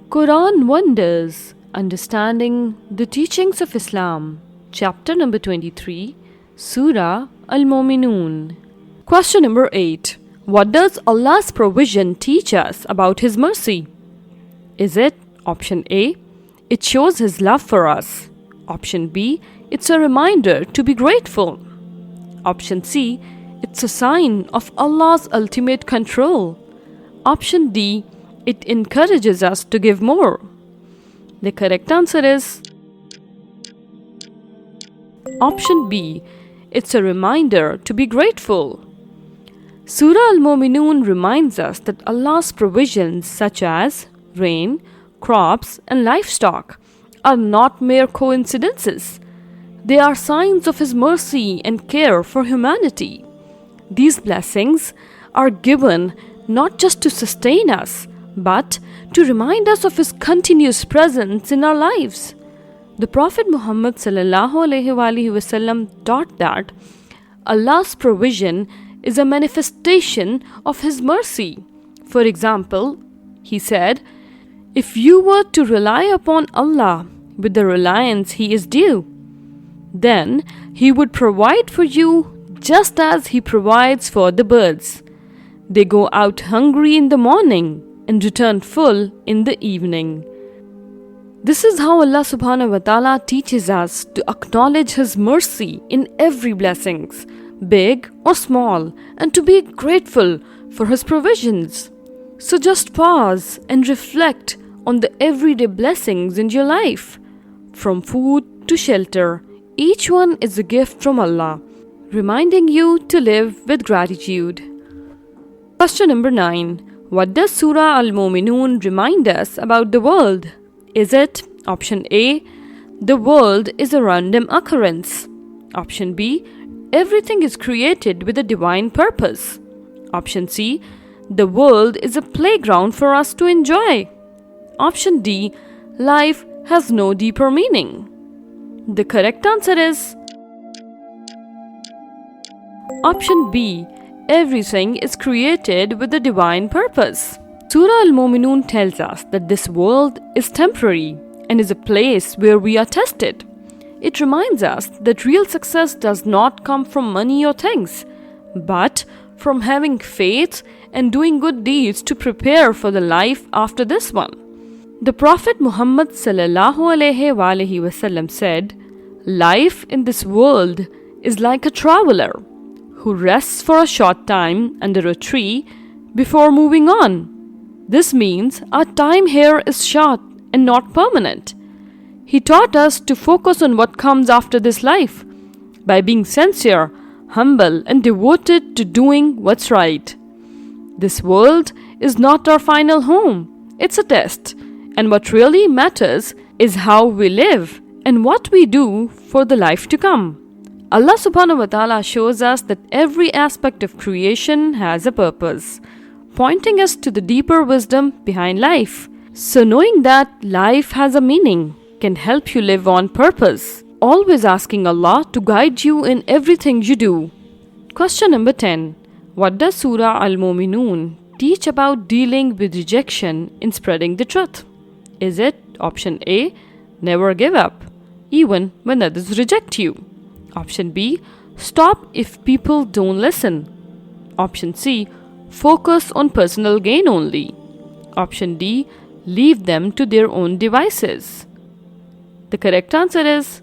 Qur'an Wonders, Understanding the Teachings of Islam, Chapter number 23, Surah Al-Mu'minun. Question number 8. What does Allah's provision teach us about His mercy? Is it option A, it shows His love for us? Option B, it's a reminder to be grateful? Option C, it's a sign of Allah's ultimate control? Option D, it encourages us to give more? The correct answer is option B, it's a reminder to be grateful. Surah Al-Mu'minun reminds us that Allah's provisions such as rain, crops and livestock are not mere coincidences. They are signs of His mercy and care for humanity. These blessings are given not just to sustain us, but to remind us of His continuous presence in our lives. The Prophet Muhammad ﷺ taught that Allah's provision is a manifestation of His mercy. For example, he said, "If you were to rely upon Allah with the reliance He is due, then He would provide for you just as He provides for the birds. They go out hungry in the morning and return full in the evening." This is how Allah subhanahu wa ta'ala teaches us to acknowledge His mercy in every blessings, big or small, and to be grateful for His provisions. So just pause and reflect on the everyday blessings in your life. From food to shelter, each one is a gift from Allah, reminding you to live with gratitude. Question number 9. What does Surah Al-Mu'minun remind us about the world? Is it option A, the world is a random occurrence? Option B, everything is created with a divine purpose? Option C, the world is a playground for us to enjoy? Option D, life has no deeper meaning? The correct answer is option B, everything is created with a divine purpose. Surah Al-Mu'minun tells us that this world is temporary and is a place where we are tested. It reminds us that real success does not come from money or things, but from having faith and doing good deeds to prepare for the life after this one. The Prophet Muhammad ﷺ said, "Life in this world is like a traveler who rests for a short time under a tree before moving on." This means our time here is short and not permanent. He taught us to focus on what comes after this life by being sincere, humble, and devoted to doing what's right. This world is not our final home, it's a test, and what really matters is how we live and what we do for the life to come. Allah subhanahu wa ta'ala shows us that every aspect of creation has a purpose, pointing us to the deeper wisdom behind life. So knowing that life has a meaning can help you live on purpose, always asking Allah to guide you in everything you do. Question number 10. What does Surah Al-Mu'minun teach about dealing with rejection in spreading the truth? Is it option A, never give up, even when others reject you? Option B, stop if people don't listen? Option C, focus on personal gain only? Option D, leave them to their own devices? The correct answer is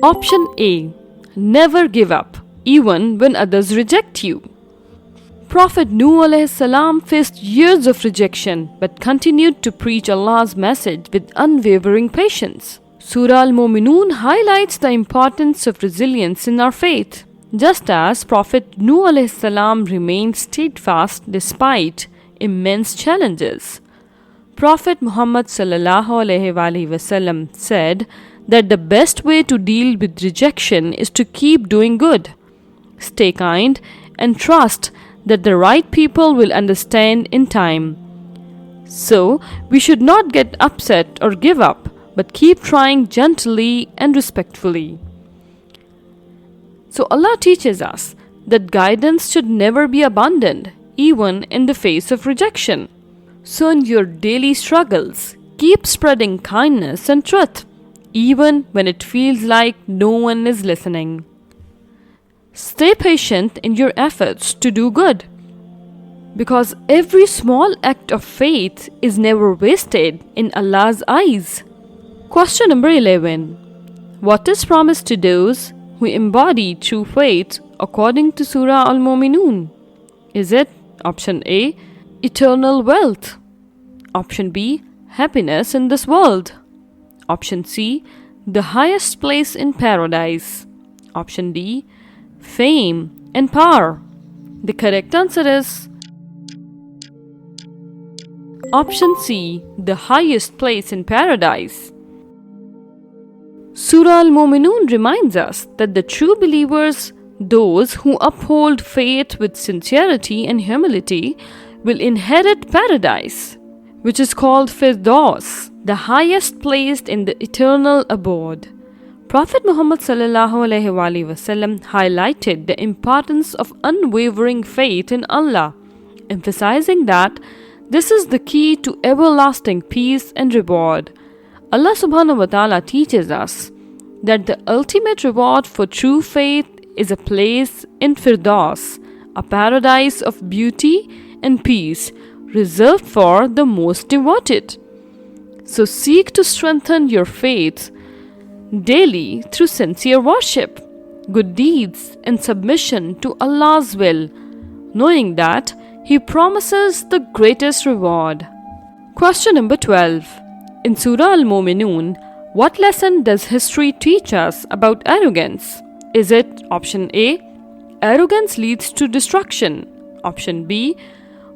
option A, never give up, even when others reject you. Prophet Nuh alayhi salam faced years of rejection but continued to preach Allah's message with unwavering patience. Surah Al-Mu'minun highlights the importance of resilience in our faith. Just as Prophet Nuh alayhi salam remained steadfast despite immense challenges, Prophet Muhammad ﷺ said that the best way to deal with rejection is to keep doing good, stay kind, and trust that the right people will understand in time. So, we should not get upset or give up, but keep trying gently and respectfully. So Allah teaches us that guidance should never be abandoned, even in the face of rejection. So in your daily struggles, keep spreading kindness and truth, even when it feels like no one is listening. Stay patient in your efforts to do good, because every small act of faith is never wasted in Allah's eyes. Question number 11. What is promised to those who embody true faith according to Surah Al-Mu'minun? Is it option A, eternal wealth? Option B, happiness in this world? Option C, the highest place in paradise? Option D, fame and power? The correct answer is option C, the highest place in paradise. Surah Al-Mu'minun reminds us that the true believers, those who uphold faith with sincerity and humility, will inherit paradise, which is called Firdaus, the highest place in the eternal abode. Prophet Muhammad ﷺ highlighted the importance of unwavering faith in Allah, emphasizing that this is the key to everlasting peace and reward. Allah subhanahu wa ta'ala teaches us that the ultimate reward for true faith is a place in Firdaus, a paradise of beauty and peace reserved for the most devoted. So seek to strengthen your faith daily through sincere worship, good deeds, and submission to Allah's will, knowing that He promises the greatest reward. Question number 12. In Surah Al-Mu'minun, what lesson does history teach us about arrogance? Is it option A, arrogance leads to destruction? Option B,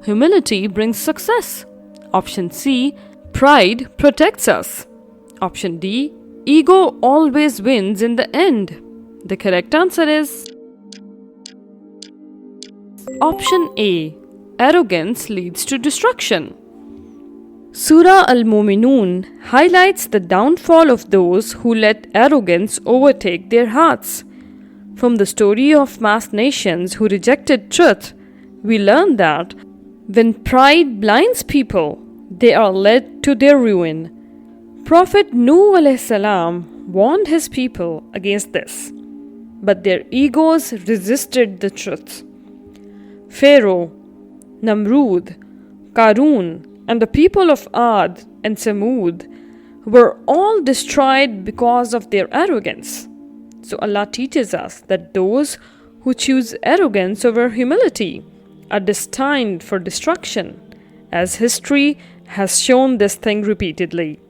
humility brings success? Option C, pride protects us? Option D, ego always wins in the end? The correct answer is option A, arrogance leads to destruction. Surah Al-Mu'minun highlights the downfall of those who let arrogance overtake their hearts. From the story of mass nations who rejected truth, we learn that when pride blinds people, they are led to their ruin. Prophet Nuh alayhi salam warned his people against this, but their egos resisted the truth. Pharaoh, Namrud, Qarun, and the people of Ad and Samud were all destroyed because of their arrogance. So Allah teaches us that those who choose arrogance over humility are destined for destruction, as history has shown this thing repeatedly.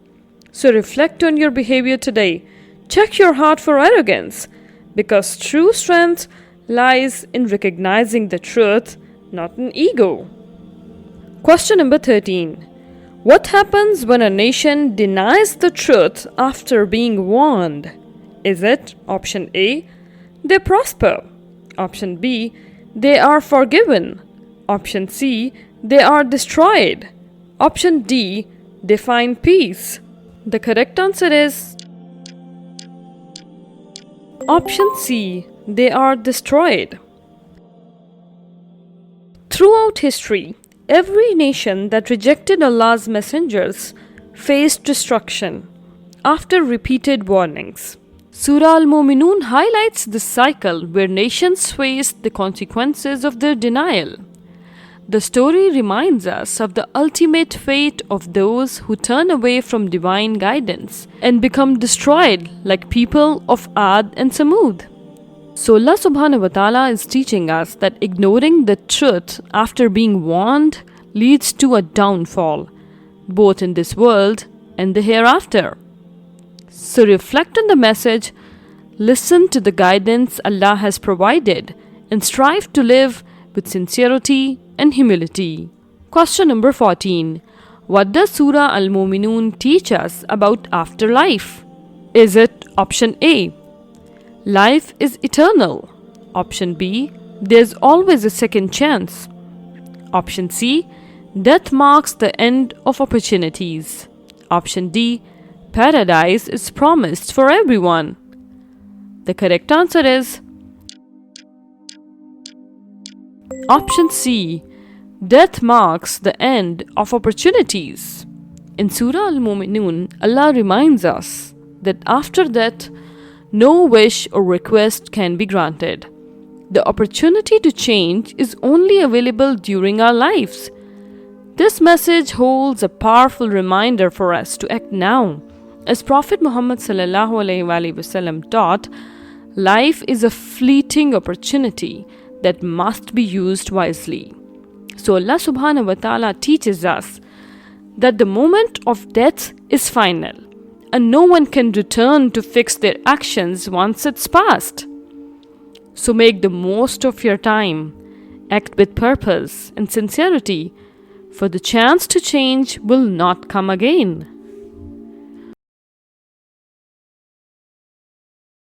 So reflect on your behavior today. Check your heart for arrogance, because true strength lies in recognizing the truth, not in ego. Question number 13. What happens when a nation denies the truth after being warned? Is it option A, they prosper? Option B, they are forgiven? Option C, they are destroyed? Option D, they find peace? The correct answer is option C, they are destroyed. Throughout history, every nation that rejected Allah's messengers faced destruction after repeated warnings. Surah Al-Mu'minun highlights this cycle where nations faced the consequences of their denial. The story reminds us of the ultimate fate of those who turn away from divine guidance and become destroyed like people of Ad and Samud. So Allah subhanahu wa ta'ala is teaching us that ignoring the truth after being warned leads to a downfall, both in this world and the hereafter. So reflect on the message, listen to the guidance Allah has provided, and strive to live with sincerity and humility. Question number 14. What does Surah Al-Mu'minun teach us about afterlife? Is it option A, life is eternal? Option B, there's always a second chance? Option C, death marks the end of opportunities? Option D, paradise is promised for everyone? The correct answer is option C, Death marks the end of opportunities. In Surah Al-Mu'minun, Allah reminds us that after death, no wish or request can be granted. The opportunity to change is only available during our lives. This message holds a powerful reminder for us to act now. As Prophet Muhammad ﷺ taught, life is a fleeting opportunity that must be used wisely. So Allah subhanahu wa ta'ala teaches us that the moment of death is final and no one can return to fix their actions once it's past. So make the most of your time, act with purpose and sincerity, for the chance to change will not come again.